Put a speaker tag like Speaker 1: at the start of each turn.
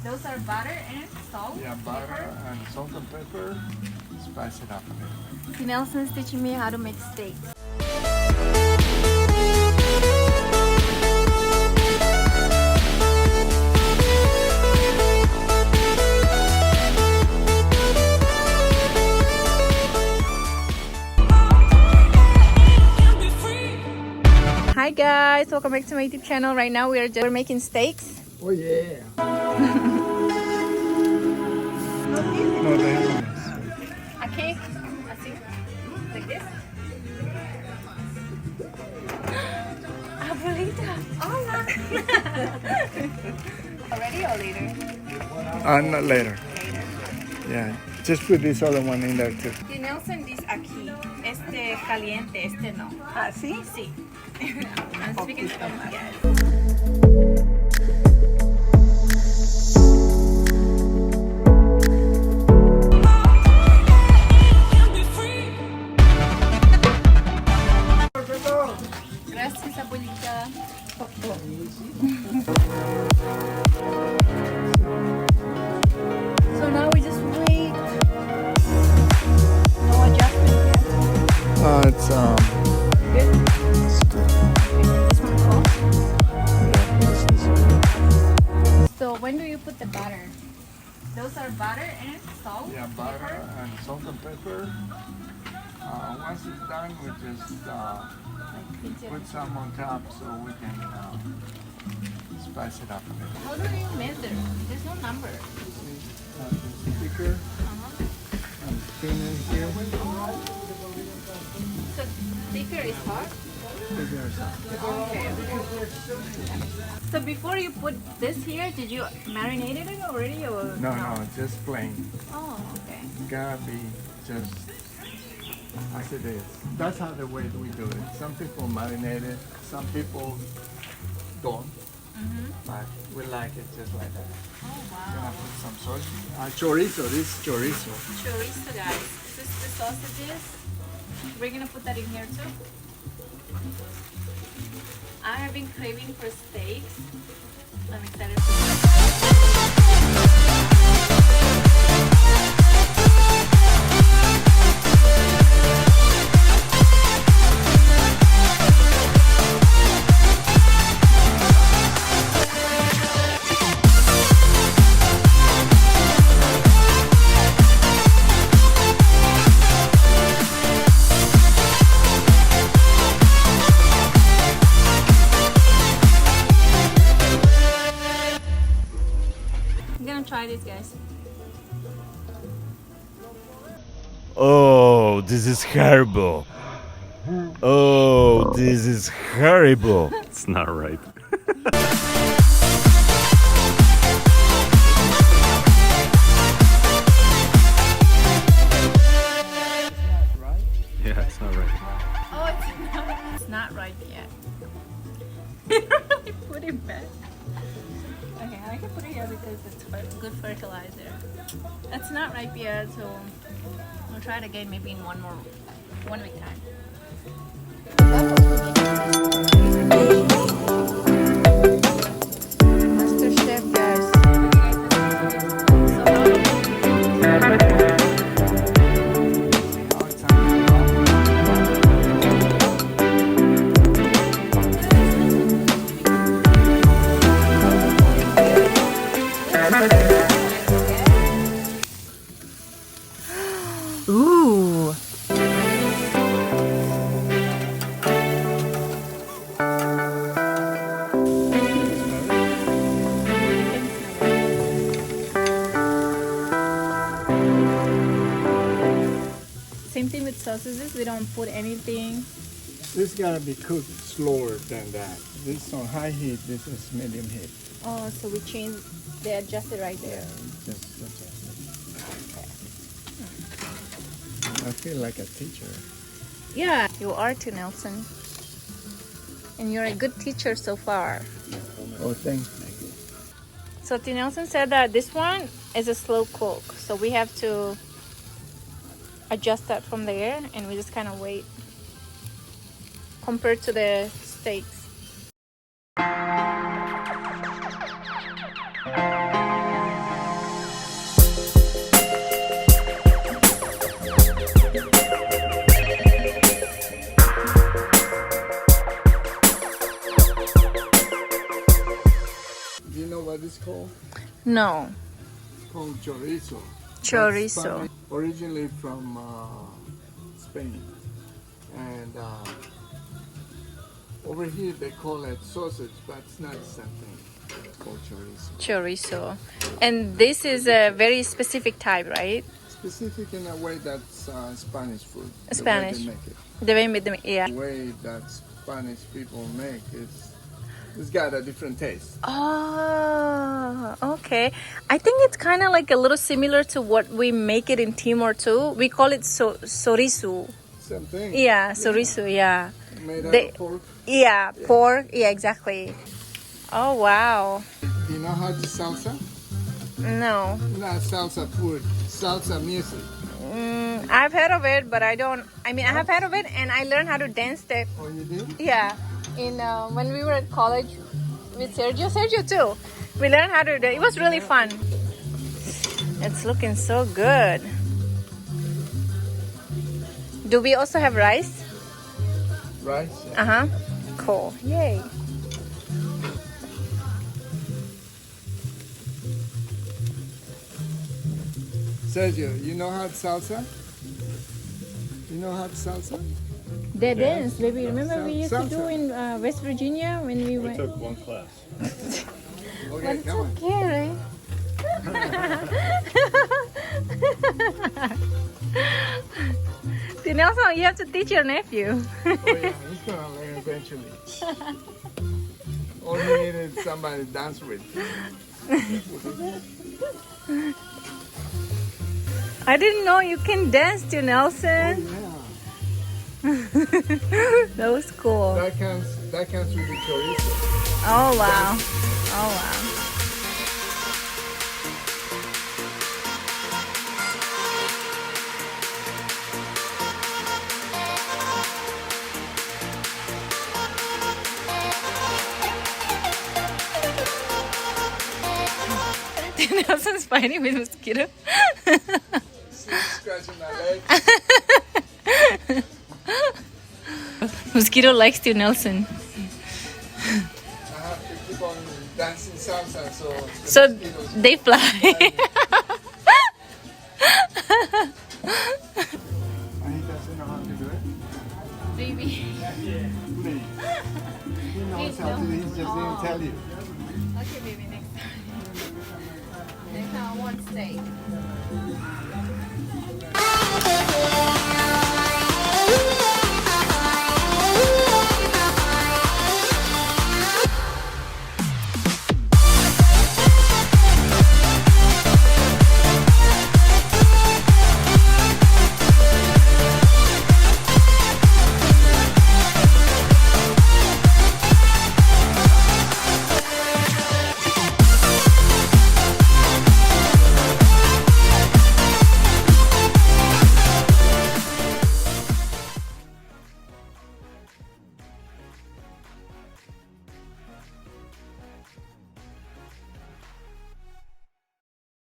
Speaker 1: Those are butter and salt?
Speaker 2: Yeah, butter and salt and pepper. Spice it up a little bit.
Speaker 1: Nelson's teaching me how to make steaks. Hi guys, welcome back to my YouTube channel. Right now we're making steaks.
Speaker 2: Oh yeah. No, they haven't.
Speaker 1: Okay, así, like this. Abuelita, hola. Already or later?
Speaker 2: Not later.
Speaker 1: Later.
Speaker 2: Yeah, just put this other one in there too.
Speaker 1: The Nelson this aquí, este caliente, este no.
Speaker 3: ¿Ah, sí?
Speaker 1: Sí. I'm speaking Spanish, guys. Gracias, abuelita. So now we just wait. No adjustment yet.
Speaker 2: It's
Speaker 1: Good.
Speaker 2: It's good.
Speaker 1: This one cold.
Speaker 2: Yeah, this one.
Speaker 1: So when do you put the butter? Those are butter and salt?
Speaker 2: Yeah, butter
Speaker 1: pepper?
Speaker 2: and salt and pepper. Once it's done, we just
Speaker 1: Like pinch it.
Speaker 2: put some on top so we can spice it up a little.
Speaker 1: How do you measure? There's no number.
Speaker 2: See, it's thicker and thinner here.
Speaker 1: So thicker is hot?
Speaker 2: Thicker or something.
Speaker 1: Okay. So before you put this here, did you marinate it already or
Speaker 2: No, just plain.
Speaker 1: Oh, okay.
Speaker 2: Gotta be just as it is. That's how the way we do it. Some people marinate it, some people don't, but we like it just like that.
Speaker 1: Oh,
Speaker 2: Gonna
Speaker 1: wow.
Speaker 2: put some sauce. Chorizo, this is chorizo.
Speaker 1: Chorizo, guys. This is the sausages. We're gonna put that in here too. I have been craving for steaks. I'm excited for that. I'm gonna try this, guys.
Speaker 4: Oh, this is horrible. Oh, this is horrible. It's not right.
Speaker 2: Right?
Speaker 4: Yeah, it's not right.
Speaker 1: Oh, it's not right yet. Put it back. Okay, I can put it here because it's good fertilizer. It's not ripe yet, so we'll try it again maybe in 1 week time. Master Chef, guys.
Speaker 2: Now it's time
Speaker 1: Ooh. Same thing with sausages. We don't put anything.
Speaker 2: This gotta be cooked slower than that. This is on high heat, this is medium heat.
Speaker 1: Oh, so we change. They adjust it right there.
Speaker 2: Just adjust it. I feel like a teacher.
Speaker 1: Yeah, you are too, Nelson. And you're a good teacher so far.
Speaker 2: Oh, thanks.
Speaker 1: So T. Nelson said that this one is a slow cook. So we have to adjust that from there and we just kind of wait compared to the steaks.
Speaker 2: know what it's called?
Speaker 1: No.
Speaker 2: It's called chorizo.
Speaker 1: Chorizo.
Speaker 2: That's Spanish, originally from Spain. And over here they call it sausage, but it's not the same thing. It's called chorizo.
Speaker 1: Chorizo. And this is a very specific type, right?
Speaker 2: Specific in a way that's Spanish food.
Speaker 1: Spanish.
Speaker 2: The way they make it.
Speaker 1: The way with them, yeah.
Speaker 2: The way that Spanish people make it's got a different taste.
Speaker 1: Oh, okay. I think it's kind of like a little similar to what we make it in Timor too. We call it sorisu.
Speaker 2: Same thing.
Speaker 1: Yeah, sorisu, yeah.
Speaker 2: Made out of pork.
Speaker 1: Yeah, pork. Yeah, exactly. Oh, wow.
Speaker 2: Do you know how to salsa?
Speaker 1: No.
Speaker 2: Not salsa food, salsa music.
Speaker 1: I've heard of it, but I have heard of it and I learned how to dance step.
Speaker 2: Oh, you did?
Speaker 1: Yeah. In when we were at college with Sergio too. We learned how to do it. It was really fun. It's looking so good. Do we also have rice?
Speaker 2: Rice? Yeah.
Speaker 1: Uh-huh. Cool. Yay.
Speaker 2: Sergio, you know how to salsa? You know how to salsa?
Speaker 1: The dance, baby. Remember we used to
Speaker 2: Salsa.
Speaker 1: do in West Virginia when we
Speaker 4: I
Speaker 1: went.
Speaker 4: took one class.
Speaker 2: Okay,
Speaker 1: But it's
Speaker 2: come on.
Speaker 1: okay, right? Nelson, you have to teach your nephew.
Speaker 2: Oh yeah, he's gonna learn eventually. All he needed is somebody to dance with.
Speaker 1: I didn't know you can dance to Nelson.
Speaker 2: Yeah.
Speaker 1: That was cool.
Speaker 2: That counts with the chorizo.
Speaker 1: Oh wow. Oh wow. Nelson's fighting with mosquito.
Speaker 2: She's scratching my leg.
Speaker 1: Mosquito likes to Nelson.
Speaker 2: I have to keep on dancing salsa
Speaker 1: So
Speaker 2: the mosquitoes-
Speaker 1: they fly.
Speaker 2: And he doesn't know how to do it.
Speaker 1: Baby.
Speaker 2: Please. He knows how to do it, he just didn't tell you.
Speaker 1: Okay, baby, next time. Next time I want steak.